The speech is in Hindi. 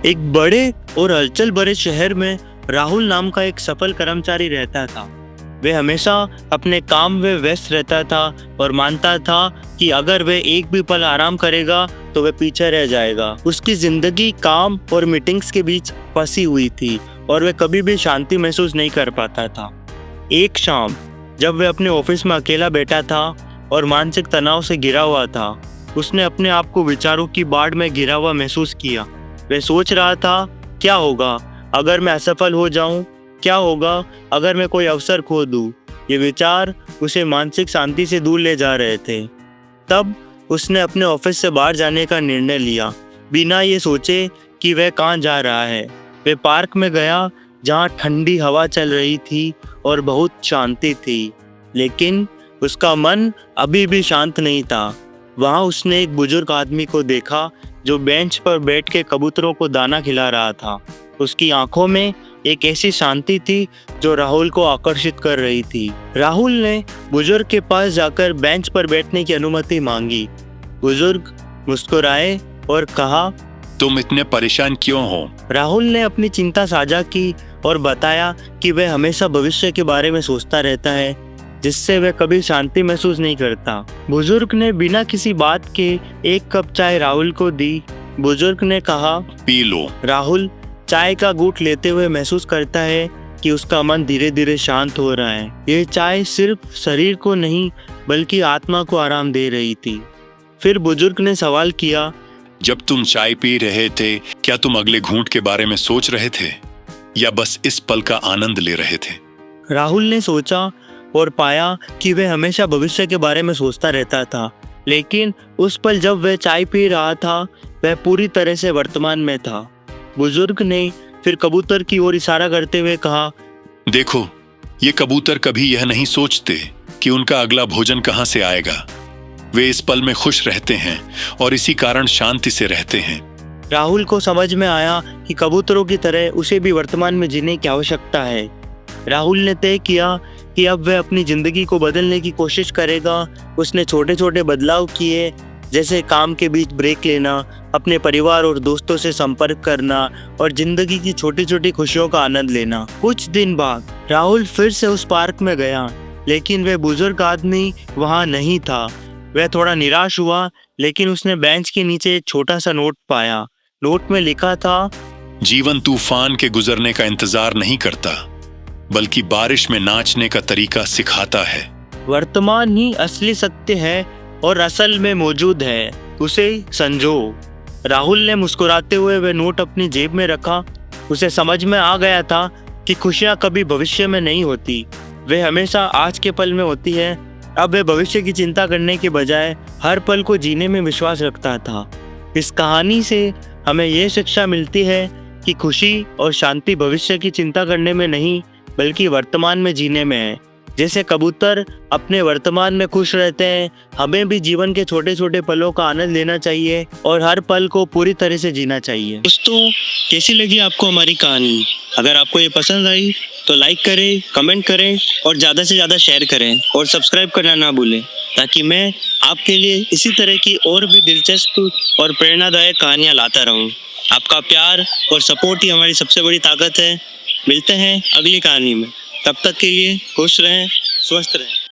एक बड़े और हलचल भरे शहर में राहुल नाम का एक सफल कर्मचारी रहता था। वह हमेशा अपने काम में व्यस्त रहता था और मानता था कि अगर वह एक भी पल आराम करेगा तो वह पीछे रह जाएगा। उसकी जिंदगी काम और मीटिंग्स के बीच फंसी हुई थी और वह कभी भी शांति महसूस नहीं कर पाता था। एक शाम जब वह अपने ऑफिस में अकेला बैठा था और मानसिक तनाव से घिरा हुआ था, उसने अपने आप को विचारों की बाढ़ में घिरा हुआ महसूस किया। वह सोच रहा था, क्या होगा अगर मैं असफल हो जाऊं? क्या होगा अगर मैं कोई अवसर खो दूं? ये विचार उसे मानसिक शांति से दूर ले जा रहे थे। तब उसने अपने ऑफिस से बाहर जाने का निर्णय लिया, बिना ये सोचे कि वह कहाँ जा रहा है। वह पार्क में गया जहाँ ठंडी हवा चल रही थी और बहुत शांति थी, लेकिन उसका मन अभी भी शांत नहीं था। वहाँ उसने एक बुजुर्ग आदमी को देखा जो बेंच पर बैठ के कबूतरों को दाना खिला रहा था। उसकी आंखों में एक ऐसी शांति थी जो राहुल को आकर्षित कर रही थी। राहुल ने बुजुर्ग के पास जाकर बेंच पर बैठने की अनुमति मांगी। बुजुर्ग मुस्कुराए और कहा, तुम इतने परेशान क्यों हो? राहुल ने अपनी चिंता साझा की और बताया कि वह हमेशा भविष्य के बारे में सोचता रहता है, जिससे वह कभी शांति महसूस नहीं करता। बुजुर्ग ने बिना किसी बात के एक कप चाय राहुल को दी। बुजुर्ग ने कहा, पी लो। राहुल चाय का घूंट लेते हुए महसूस करता है कि उसका मन धीरे धीरे शांत हो रहा है। यह चाय सिर्फ शरीर को नहीं बल्कि आत्मा को आराम दे रही थी। फिर बुजुर्ग ने सवाल किया, जब तुम चाय पी रहे थे, क्या तुम अगले घूंट के बारे में सोच रहे थे या बस इस पल का आनंद ले रहे थे? राहुल ने सोचा और पाया कि वह हमेशा भविष्य के बारे में सोचता रहता था, लेकिन उस पल जब वह चाय पी रहा था वह पूरी तरह से वर्तमान में था। बुजुर्ग ने फिर कबूतर की ओर इशारा करते हुए कहा, देखो, ये कबूतर कभी यह नहीं सोचते कि उनका अगला भोजन कहां से आएगा। वे इस पल में खुश रहते हैं और इसी कारण शांति से रहते हैं। राहुल को समझ में आया कि कबूतरों की तरह उसे भी वर्तमान में जीने की आवश्यकता है। राहुल ने तय किया कि अब वह अपनी जिंदगी को बदलने की कोशिश करेगा। उसने छोटे छोटे बदलाव किए, जैसे काम के बीच ब्रेक लेना, अपने परिवार और दोस्तों से संपर्क करना और जिंदगी की छोटी छोटी खुशियों का आनंद लेना। कुछ दिन बाद राहुल फिर से उस पार्क में गया, लेकिन वह बुजुर्ग आदमी वहां नहीं था। वह थोड़ा निराश हुआ, लेकिन उसने बेंच के नीचे एक छोटा सा नोट पाया। नोट में लिखा था, जीवन तूफान के गुजरने का इंतजार नहीं करता, बल्कि बारिश में नाचने का तरीका सिखाता है। वर्तमान ही असली सत्य है और असल में मौजूद है, उसे संजो। राहुल ने मुस्कुराते हुए वह नोट अपनी जेब में रखा। उसे समझ में आ गया था कि खुशियां कभी भविष्य में नहीं होती, वे हमेशा आज के पल में होती है। अब वह भविष्य की चिंता करने के बजाय हर पल को जीने में विश्वास रखता था। इस कहानी से हमें यह शिक्षा मिलती है कि खुशी और शांति भविष्य की चिंता करने में नहीं बल्कि वर्तमान में जीने में है। जैसे कबूतर अपने वर्तमान में खुश रहते हैं, हमें भी जीवन के छोटे छोटे पलों का आनंद लेना चाहिए और हर पल को पूरी तरह से जीना चाहिए। दोस्तों, कैसी लगी आपको हमारी कहानी? अगर आपको ये पसंद आई तो लाइक करें, कमेंट करें और ज़्यादा से ज़्यादा शेयर करें और सब्सक्राइब करना ना भूलें, ताकि मैं आपके लिए इसी तरह की और भी दिलचस्प और प्रेरणादायक कहानियाँ लाता रहूँ। आपका प्यार और सपोर्ट ही हमारी सबसे बड़ी ताकत है। मिलते हैं अगली कहानी में, तब तक के लिए खुश रहें, स्वस्थ रहें।